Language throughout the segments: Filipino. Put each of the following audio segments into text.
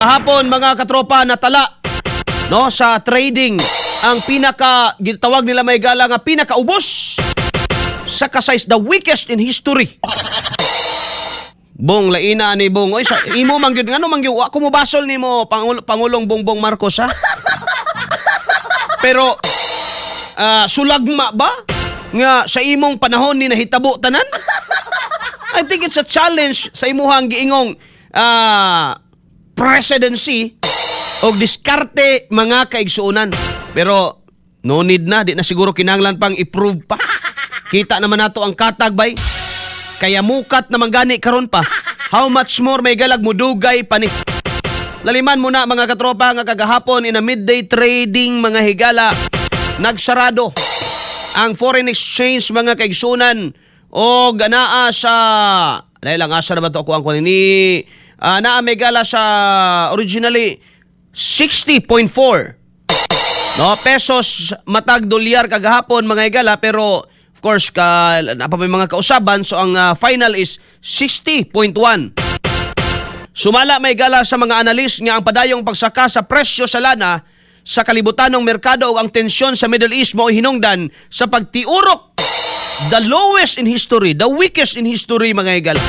Kahapon mga katropa natala no sa trading ang pinaka gitawag nila may gala nga pinakaubos sa kasay's the weakest in history. Bong laina ni Bong oy sa imo man gyud ngano man gyud ako mo basol nimo Pangulong Bongbong Marcos ha. Pero sulagma ba nga sa imong panahon ni nahitabo tanan? I think it's a challenge sa imuhang giingong presidency o diskarte mga kaigsuunan. Pero no need na, di na siguro kinahanglan pang i-prove pa. Kita naman nato ang katag bay. Kaya mukat naman gani karon pa. How much more may galag mo dugay pa ni. Laliman mo na mga katropa nga kagahapon in a midday trading mga higala. Nagsarado ang foreign exchange mga kaigsuunan o ganaa sa lang asa na ba to ako ang ni naa may gala sa originally 60.4 no pesos matag dolyar kagahapon mga higala, pero of course napapay mga kausaban, so ang final is 60.1. Sumala may gala sa mga analis nga ang padayong pagsaka sa presyo sa lana sa kalibutanong merkado o ang tensyon sa Middle East mo hinungdan sa pagtiurok the lowest in history, the weakest in history mga higala.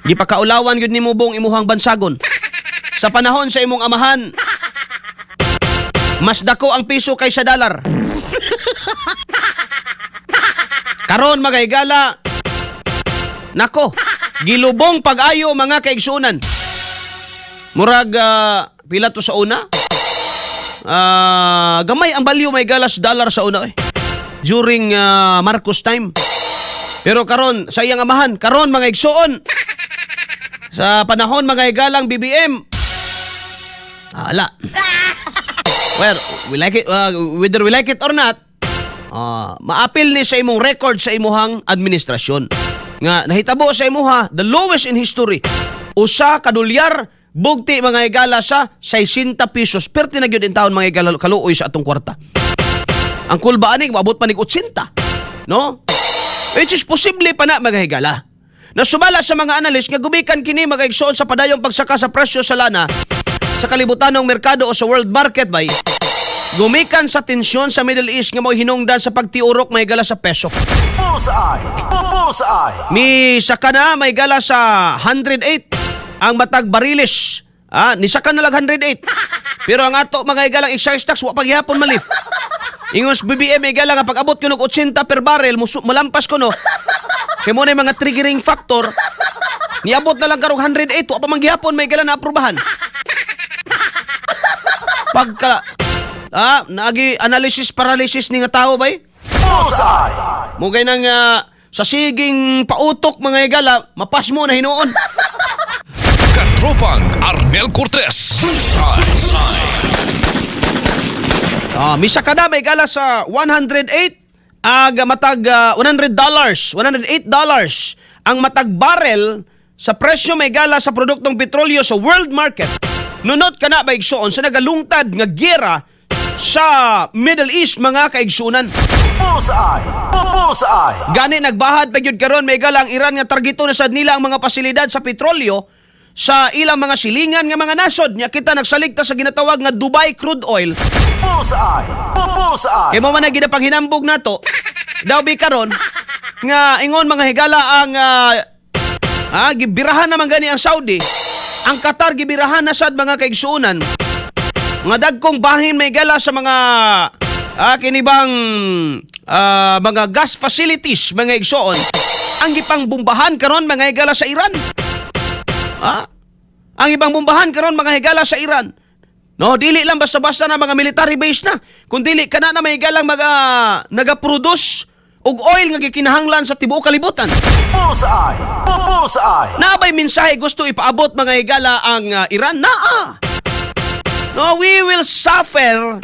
Di pa kaulawan yun ni mo Bong imuhang bansagon. Sa panahon sa imong amahan, mas dako ang piso kaysa dolar. Karon mga higala, nako, gilubong pag-ayo mga kaigsunan. Murag pila to sa una? Gamay ang value may galas dollar sa una during Marcos time. Pero karon sa iyang amahan, karon mga igsuon, sa panahon mga higalang BBM, ala. Well, we like it, whether we like it or not, maapil ni sa imong record sa imuhang administrasyon. Nga nahitabo sa imuha, the lowest in history. Usa ka dolyar, bugti mga higala sa 60 pesos. Pero tinagyod in taon mga higala kaluoy sa atong kwarta. Ang kulbaan ni maabot pa nig 80, no? Which is posible pa na mga higala. Nasumala sa mga analis nga gumikan kini mga igsoon sa padayong pagsaka sa presyo sa lana sa kalibutanong merkado o sa world market bay. Gumikan sa tensyon sa Middle East nga mo hinungdan sa pagtiurok may gala sa peso. Bullseye! Bullseye! Mi saka na may gala sa 108 ang matag bariles. Ni saka na lang 108. Pero ang ato mga igalang excise tax wa paghihapon malif. Ingos BBM may gala nga pag-abot ko ng 80 per barrel malampas ko no. Kaya mo na mga triggering factor, niabot na lang karong 108, wa pa manggihapon may gala na aprubahan. Pagka, naagi analysis paralysis ni nga tao bay? Bullseye! Mugay nang sa siging pautok mga igala, mapas mo na hinuon. Katropang Arnel Cortez. Misa ka na may gala sa 108, matag $100, $108 ang matag barrel sa presyo may gala sa produktong petrolyo sa world market. Nunot ka na maigsuon sa nagalungtad nga gera sa Middle East mga kaigsunan. Bullseye! Bullseye! Gani nagbahad pa gyud karon may gala ang Iran nga targeto na sad nila ang mga pasilidad sa petrolyo sa ilang mga silingan nga mga nasod. Nya kita nagsaligta sa ginatawag nga Dubai crude oil. Bullseye! Bullseye! Kaya mo man na ginapanghinambog nato, daw bi karon nga ingon mga higala ang gibirahan naman gani ang Saudi, ang Qatar gibirahan na sad mga kaigsuunan. Nga dagkong bahin may gala sa mga kinibang mga gas facilities mga igsuon ang gipang bumbahan karon mga higala sa Iran. Ang ibang bumbahan karon mga higala sa Iran. No, dili lang basta-basta na mga military base na, kundi dili kana na may galang naga-produce og oil nga gikinahanglan sa tibuok kalibutan. Bullseye! Bullseye! Naabay mensahe gusto ipaabot mga higala ang Iran? No, we will suffer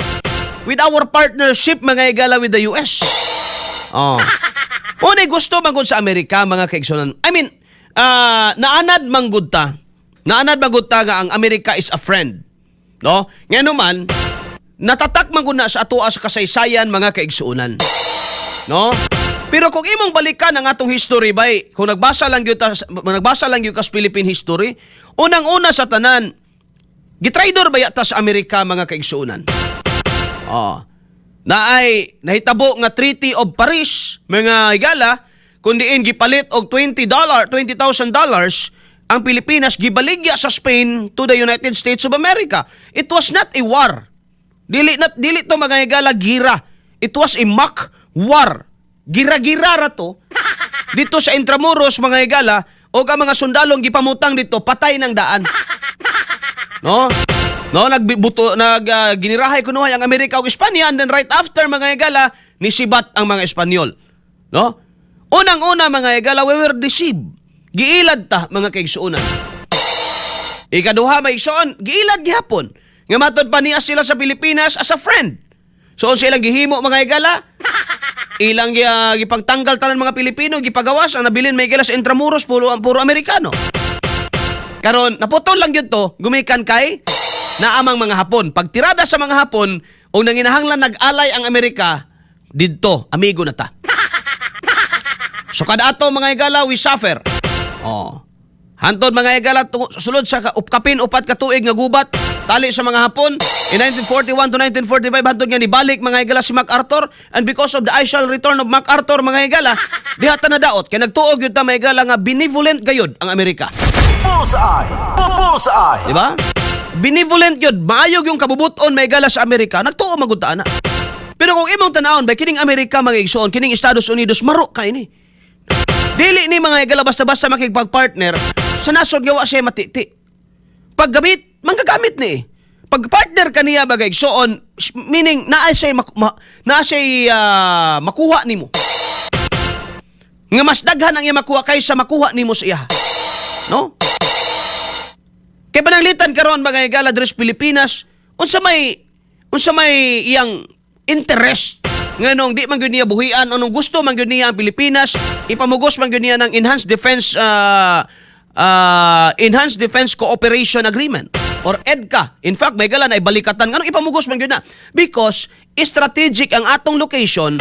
with our partnership mga higala with the US. Unay gusto manggod sa Amerika mga kaigsunan. I mean, naanad manggod ta nga ang Amerika is a friend. No? Nga naman, natatak man guna sa atoa sa kasaysayan mga kaigsuunan. No? Pero kung imong balikan ang atong history bay, kung nagbasa lang gyud kas Philippine history, unang-una sa tanan, gitraidor ba yata sa Amerika mga kaigsuunan? Naay nahitabo nga Treaty of Paris mga higala, kundiin gipalit og $20,000 ang Pilipinas gibaligya sa Spain to the United States of America. It was not a war. Dili to mga higala gira. It was a mock war. Gira-gira ra to. Dito sa Intramuros mga higala, o ang mga sundalong gipamutang dito patay ng daan. No? Ginirahay kunuhay ang Amerika ug Espanya, and then right after mga higala, nisibat ang mga Espanyol. No? Unang-una mga higala, we were deceived. Giilad ta mga kaigsuunan. Ikaduha may igsoon, giilad gihapon. Nga matod pa niya sila sa Pilipinas as a friend. So silang gihimo mga higala, ilang gipagtanggal tanan mga Pilipino, gipagawas ang nabilin may higala sa Intramuros puro Amerikano. Karon naputol lang gyud to, gumikan kay naamang mga Hapon. Pagtirada sa mga Hapon, o nanginahanglan nag-alay ang Amerika, didto, amigo na ta. So kada ato mga higala, we suffer. Hantod mga higala, sulod sa kapin upat ka tuig nga gubat, tali sa mga Hapon, in 1941 to 1945, hantod nga nibalik mga higala si MacArthur, and because of the I shall return of MacArthur mga higala, diha ta nadaot, kay nagtuog yun ta mga higala nga benevolent gayud ang Amerika. Bullseye! Bullseye! Diba? Benevolent yun, maayog yung kabubuton may gala sa Amerika, nagtuo magudtaan na. Pero kung imong tanawon ba, kining Amerika mga igsoon, kining Estados Unidos, maro ka ini. Dili ni mga igala basta-basta makikipag-partner, sa nasod gawa siya matiti. Paggamit, manggagamit ni. Pag-partner ka niya bagay igsoon, meaning naa siya makuha ni mo. Nga mas daghan ang iya makuha kaysa makuha ni mo siya. No? Kaya pananglitan karon mga higala dres Pilipinas, unsa may iyang interest nganong di man gyud niya buhian, anong gusto man gyud niya ang Pilipinas, ipamugos man gyud niya ng Enhanced Defense Cooperation Agreement or EDCA. In fact, may higala na ibalikatan nganong ipamugos man gyud na because strategic ang atong location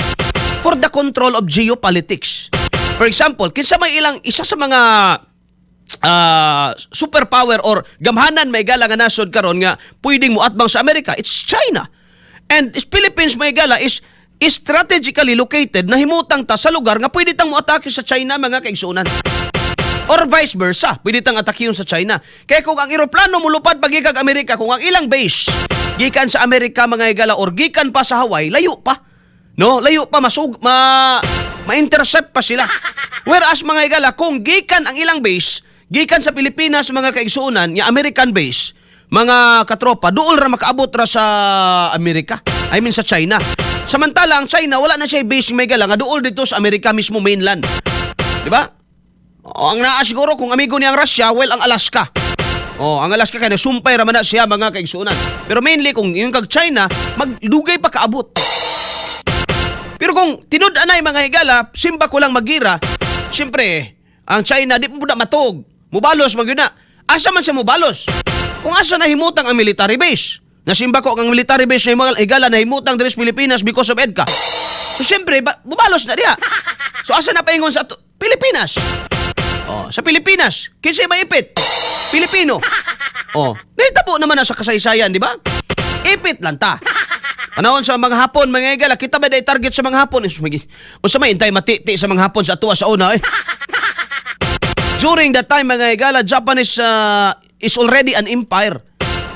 for the control of geopolitics. For example, kinsa may ilang isa sa mga superpower or gamhanan may gala nga nasod karon nga pwedeng muatbang sa Amerika, it's China. And Philippines may gala is strategically located na himutang ta sa lugar nga pwede tang muatake sa China mga kaigsuunan. Or vice versa, pwede tang atakiyon sa China. Kaya kung ang eroplano mulupad pagikag Amerika, kung ang ilang base gikan sa Amerika mga higala or gikan pa sa Hawaii, layo pa. No, layo pa ma-intercept pa sila. Whereas mga higala, kung gikan ang ilang base gikan sa Pilipinas mga kaigsuunan, yung American base, mga katropa, dool ra makaabot ra sa Amerika. I mean sa China. Samantala ang China wala na siya base may gala nga dool dito sa Amerika mismo mainland. Di ba? Ang naa siguro kung amigo niya ang Russia, well ang Alaska. Ang Alaska kay nasumpay ra man na siya mga kaigsuunan. Pero mainly kung yung kag China, magdugay pa kaabot. Pero kung tinud-anay mga higala, simba ko lang magira, siyempre, ang China di po na matog. Mubalos magyud na. Asa man siya mubalos? Kung asa nahimutang ang military base. Nasimba ko ang military base na higala nahimutang diri sa Pilipinas because of EDCA. So siyempre, mubalos na diha. So asa na paingon sa Pilipinas? Sa Pilipinas, kinsay maipit? Pilipino. Nahitabo naman na sa kasaysayan, di ba? Ipit lang ta. Panahon sa mga Hapon, mga higala, kita ba na target sa mga Hapon? Unsa may intay matiti sa mga Hapon sa atuwa sa una eh. During that time, mga higala, Japan is already an empire.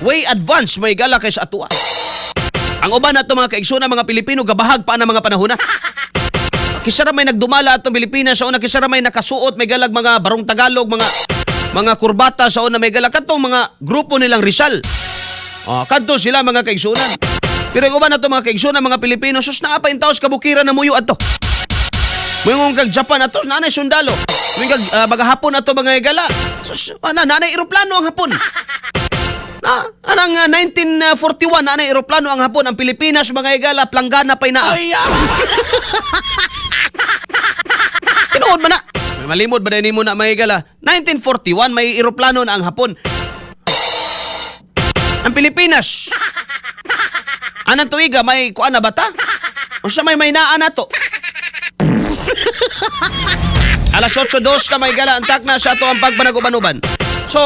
Way advanced, mga higala, kaysa atua. Ang uban na ito, mga kaigsuna, mga Pilipino, gabahag pa na mga panahon na. Kisara may nagdumala atong Pilipinas sa una, kisara may nakasuot, may galag mga barong Tagalog, mga kurbata sa una, may galag katong mga grupo nilang Rizal. Kadto sila mga kaigsunan. Pero ang uban na ito, mga kaigsunan, mga Pilipino, sus na pa intaos kabukiran na muyo ato. Mayroong kag Japan ato, nanay sundalo. Mayroong kag baga Hapon ato mga higala. Sus, nanay eroplano ang Hapon. Anang 1941, nanay eroplano ang Hapon. Ang Pilipinas, mga higala, planggana pa inaa. Tinood man na. May malimod ba na mo na mga higala? 1941, may eroplano na ang Hapon. Ang Pilipinas, anang tuiga, may kuan na bata? O siya may naan na to? Alas 8:02 na may gala antak na sa ato ang pagpanaguban-uban. So,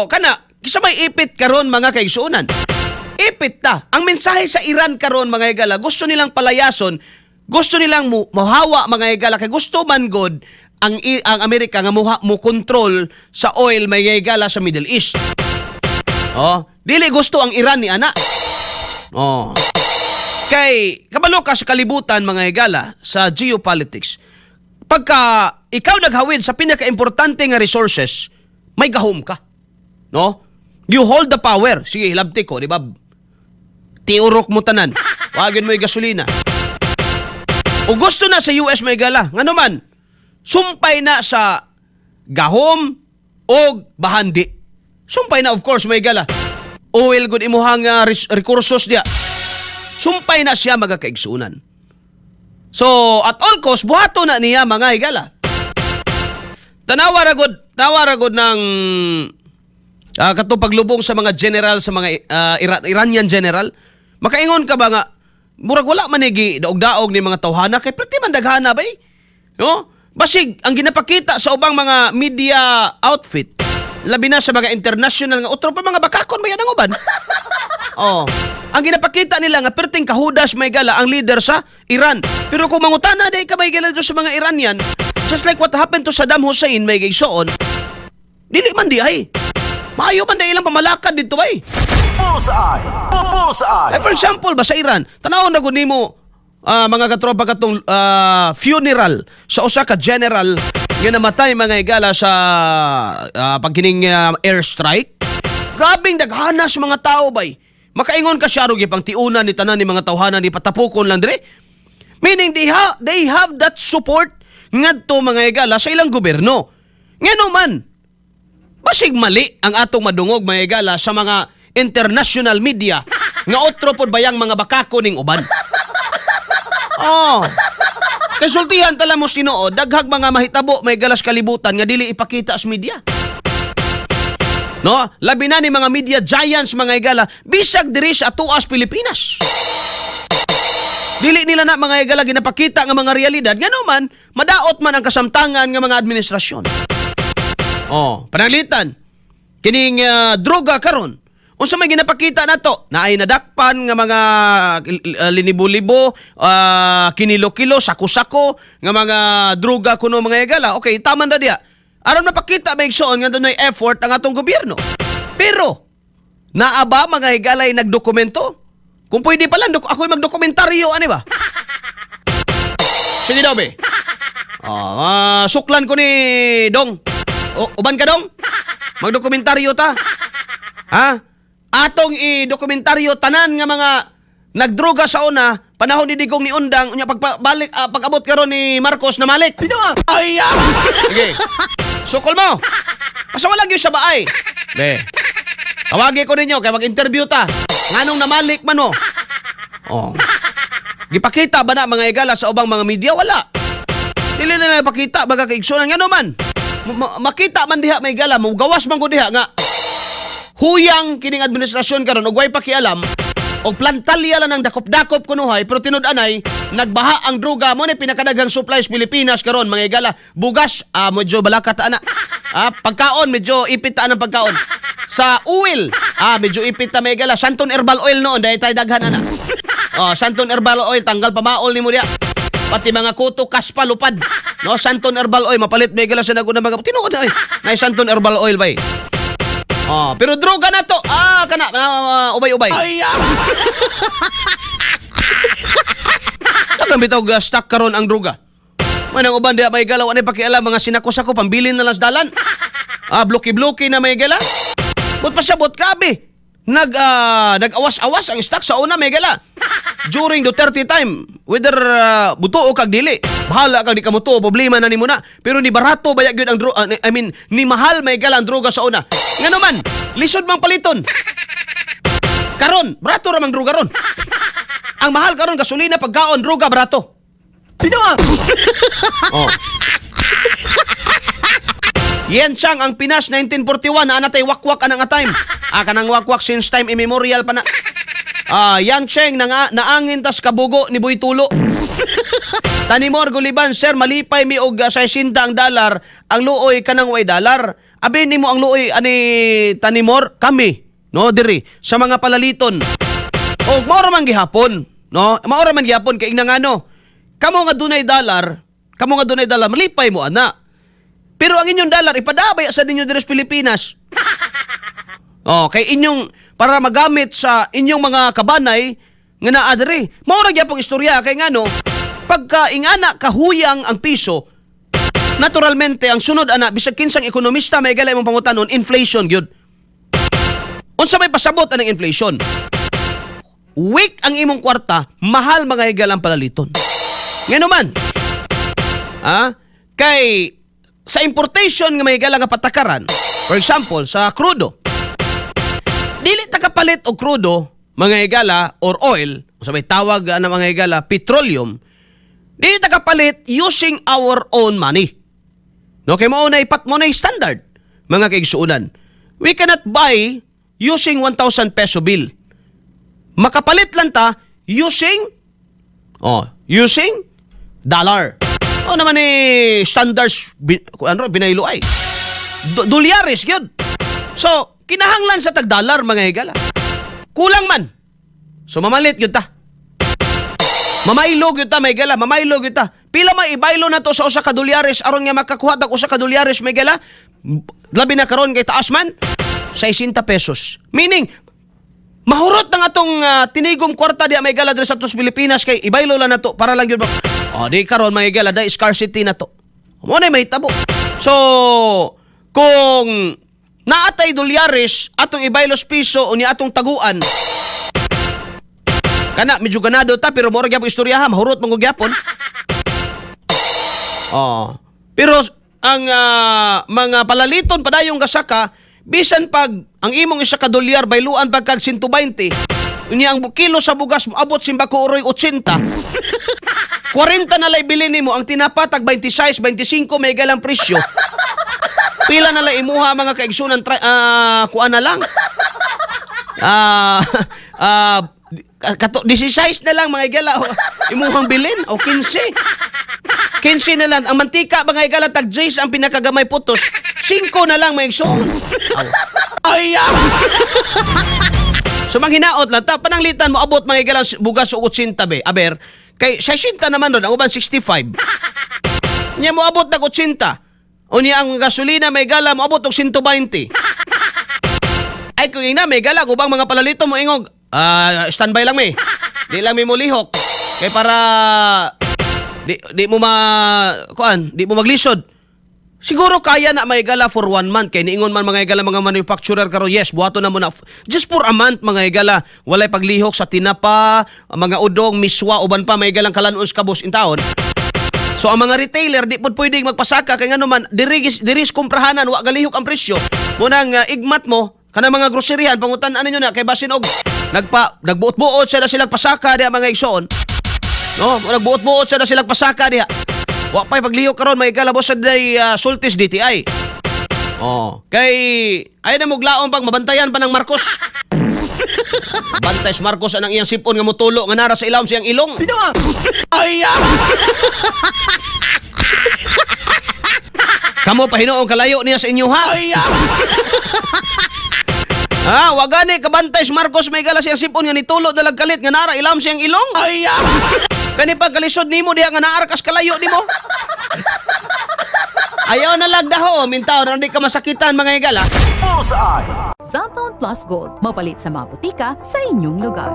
kana, kisa may ipit karon mga kaigsuunan. Ipit ta. Ang mensahe sa Iran karon mga igala, gusto nilang palayason, gusto nilang mahawa mga igala, kay gusto man god ang Amerika nga mo control sa oil mga igala sa Middle East. Oh, dili gusto ang Iran ni ana. Oh. Kay kabalo ka sa kalibutan mga igala sa geopolitics. Pagka ikaw naghawid sa pinaka-importante nga resources, may gahom ka. No? You hold the power. Sige, hilabti ko, di ba? Tiurok mo tanan. Wagin mo yung gasolina. O gusto na sa US may gala. Nga naman, sumpay na sa gahom o bahandi. Sumpay na, of course, may gala. Oil good imuhang rekursos diya. Sumpay na siya magakaigsunan. So, at all cost, buhato na niya mga higala. Tawaragod ng katupaglubong sa mga general, sa mga Iranian general. Makaingon ka ba nga, murag wala manigi daog-daog ni mga tawhana, kay priti man daghana ba eh? No? Basig, ang ginapakita sa ubang mga media outfit, labi na sa mga international nga utro pa mga bakakon ba yan ang uban? Oh. Ang ginapakita nila nga perting kahudas may gala ang leader sa Iran. Pero kung mangutana day ka may gala sa mga Iranian, just like what happened to Saddam Hussein may gaysoon, dili man di ay. Maayo man day ilang pamalakad dito ay. Bullseye! Bullseye! For example ba sa Iran, tanawon na guni mo mga katropa katong funeral sa usa ka general nga namatay mga igala sa pagkining airstrike. Grabing daghanas mga tao bay. Makaingon ka siya rugi pang tiunan ni tanan ni mga tawhanan ni patapukon lang dire. Meaning they have that support ngadto mga igala sa ilang gobyerno. Ngano man, basig mali ang atong madungog mga igala sa mga international media nga otro pod bayang mga bakako ning uban. Oh. Kasultihan tala mo sinuod, daghag mga mahitabo may galas kalibutan nga dili ipakita sa media. No? Labi na ni mga media giants mga igala, bisag diri sa atuas Pilipinas. Dili nila na mga igala ginapakita nga mga realidad, ngano man madaot man ang kasamtangan nga mga administrasyon. Oh, panalitan kining droga karon. Unsa may ginapakita nato? Naay nadakpan nga mga linibo-libo, kinilo-kilo, sako-sako nga mga droga kuno mga igala. Okay, tama na diya. Aron napakita may igsoon nga dunay effort ang atong gobyerno. Pero naaba mga higalay nagdokumento? Kung pwede pa lang ako'y magdokumentaryo ani ba? Sige daw be. Suklan ko ni Dong. Uban ka Dong? Magdokumentaryo ta. Ha? Atong i-dokumentaryo tanan nga mga nagdroga sa una, panahon ni Digong ni Undang, unya pagbalik pag-abot karon ni Marcos na malik. Pinawa. Ay. Sige. Sukol mo. Pasawalag yun sa baay. Be. Tawagi ko ninyo kaya mag-interview ta. Nganong namalik man mo. Oh. Gipakita ba na mga igala sa ubang mga media? Wala. Dili na ipakita baga kaigsunan ngano man. Makita man diha may igala, mo gawas man ko diha nga huyang kining administrasyon karon og way pakialam og plantalya lang ng dakop-dakop kunuhay pero tinud-anay nagbaha ang droga mo ni pinakadaghang supplies Pilipinas karon mga igala. Bugas medyo balakat ana. Pagkaon medyo ipit ta ang pagkaon. Sa oil medyo ipit ta mga igala. Santon Herbal Oil noon dahil tayo daghan ana. Santon Herbal Oil tanggal pamaol nimo diya. Pati mga kuto kaspa lupad. No, Santon Herbal Oil mapalit mga igala sa naguna mga tinuod na nay Santon Herbal Oil bay. Pero droga na to. Kana ubay-ubay. Tagang bitaw stock karon ang droga. May nang uban diha may galaw ani pakialam mga sinako-sako pambilin na lang sa dalan. Bloki-bloki na may gala. Bot pa siya bot kabi. Nag-awas-awas ang stock sa una may gala. During Duterte time, whether buto o kag dili, bahala kag di ka muto, problema na nimo na. Pero ni barato bayag gyud ang droga, ni mahal may gala ang droga sa una. Ngano man, lisod mang paliton. Karon, barato ra mang droga ron. Ang mahal karon gasolina, pagkaon, droga, barato. Pinawa. Yen Chang ang Pinas 1941 na anatay wakwak anang time. Kanang wakwak since time immemorial pa na. Yang Cheng naangin tas kabugo ni Boy Tulo. Tanimor Guliban, sir, malipay mi og 60 ang dalar, ang luoy kanang way dalar. Abi nimo ang luoy ani Tanimor, kami, no, diri sa mga palaliton. Og mao ra man gihapon, no? Mao ra man gihapon kay ingnangano. Kamo nga dunay dalar, malipay mo ana. Pero ang inyong dalar ipadabay sa ninyo diri sa Pilipinas. Oh, kay inyong para magamit sa inyong mga kabanay nga naa diri. Mao ra gyapong istorya kay ngano, pagka ingana kahuyang ang piso, naturalmente ang sunod ana bisag kinsang ekonomista may galay mong pangutanon, inflation gyud. Unsa may pasabot anang inflation? Weak ang imong kwarta, mahal mga higalang palaliton. Ngano man? Kay sa importation nga may higalang nga patakaran, for example, sa krudo, dili ta kapalit og krudo, mga higala, or oil, sa may tawag na mga higala, petroleum, dili ta kapalit using our own money. No, kay mao na standard, mga kaigsuunan. We cannot buy using 1,000 peso bill. Makapalit lang ta using dollar. O naman standards binaylo ay. Dolyares gyud. So, kinahanglan sa tag-dollar mga higala. Kulang man. So mamalit gyud ta. Mamaylo gyud ta mga higala, mamaylo gyud ta. Pila may ibaylo na to sa usa ka dolyares aron nga makakuha tag usa ka dolyares mga higala. Labi na karon kay taas man 60 pesos. Meaning mahurot na nga tong tinigom kwarta di may gala diri sa tos Pilipinas kay ibaylo lang na to para lang yun. Di karon may gala da scarcity na to. Mo na may tabo. So kung naatay dolyares atong ibaylos piso unya atong taguan. Kana medyo ganado ta pero mo ra gyapon istorya ha, mahurot man gyapon. Pero ang mga palaliton padayong gasaka bisan pag ang imong isa ka dolyar bayluan pagkag 120, unya ang kilo sa bugas mo abot simbako uroy 80. 40 na lay bilin nimo ang tinapatag 26, 25 may galang presyo. Pila na lay imuha mga kaigsunan kuan na lang. 16 na lang mga igala imuhang bilin o 15. 15 na lang. Ang mantika mga igala tag Jace ang pinakagamay putos. 5 na lang mga igsoon. Ay! So manghinaot lang ta pananglitan mo abot mga igala bugas o 80 be. Aber kay 60 naman doon ang uban 65. Nya mo abot nag 80. Unya ang gasolina may gala mo abot og 120. Ay kung ina may gala ubang mga palalito mo ingog. Standby lang mi. Di lang mi mo lihok. Kay para di mo di mo maglisod. Siguro kaya na may gala for 1 month kay niingon man mga igala mga manufacturer karon yes buhaton na mo na just for a month mga igala walay paglihok sa tinapa, mga udong, miswa uban pa may galang kalanon kabus in taon. So ang mga retailer di pud pwedeng magpasaka kay ngano man diris kumprahanan wa galihok ang presyo. Munang igmat mo kana mga groceryhan pangutan-an ninyo na kay basin og nagbuot-buot sa silang pasaka diha mga igsoon. No, nagbuot-buot sa silang pasaka diha. Wa pay paglihok karon may galabos sa day sultis DTI. Kay ay na muglaon pag mabantayan pa ng Marcos. Bantay si Marcos anang iyang sipon nga motulo nga nara sa ilawom siyang ilong. Ay! Kamo pa hinuong kalayo niya sa inyo ha. Ay! Wa gani kabantay si Marcos may gala siyang sipon nga nitulo dalag kalit nga nara ilawom siyang ilong. Ay! Kani pag kalisod nimo diha nga naarkas kalayo nimo. Ayaw na lagdaho, mintaw na di ka masakitan mga higala. Bullseye! Cellphone Plus Gold, mapalit sa mga butika sa inyong lugar.